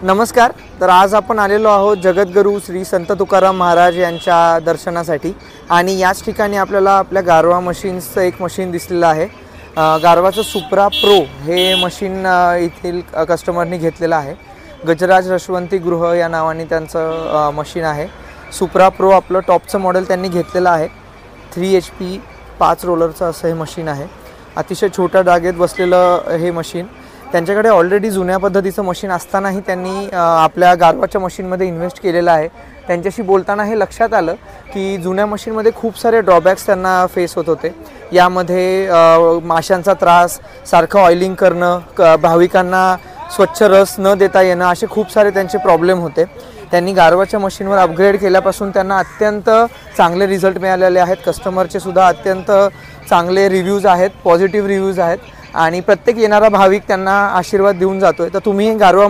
नमस्कार. तर आज आपण आलेलो आहोत जगद्गुरू श्री संत तुकाराम महाराज यांच्या दर्शनासाठी आणि याच ठिकाणी आपल्याला आपल्या गारवा मशीन्सचं एक मशीन दिसलेलं आहे. गारवाचं सुप्रा प्रो हे मशीन येथील कस्टमरनी घेतलेलं आहे. गजराज रशवंती गृह या नावाने त्यांचं मशीन आहे. सुप्रा प्रो आपलं टॉपचं मॉडेल त्यांनी घेतलेलं आहे. 3 HP 5 रोलरचं असं हे मशीन आहे. अतिशय छोट्या जागेत बसलेलं हे मशीन. त्यांच्याकडे ऑलरेडी जुन्या पद्धतीचं मशीन असतानाही त्यांनी आपल्या गारवाच्या मशीनमध्ये इन्व्हेस्ट केलेलं आहे. त्यांच्याशी बोलताना हे लक्षात आलं की जुन्या मशीनमध्ये खूप सारे ड्रॉबॅक्स त्यांना फेस होत होते. यामध्ये माशांचा त्रास, सारखं ऑइलिंग करणं, भाविकांना स्वच्छ रस न देता येणं, असे खूप सारे त्यांचे प्रॉब्लेम होते. त्यांनी गारवाच्या मशीनवर अपग्रेड केल्यापासून त्यांना अत्यंत चांगले रिझल्ट मिळालेले आहेत. कस्टमरचे सुद्धा अत्यंत चांगले रिव्ह्यूज आहेत, पॉझिटिव्ह रिव्ह्यूज आहेत आणि प्रत्येक येणारा भाविक त्यांना आशीर्वाद देऊन जातोय. तर तुम्ही गारवा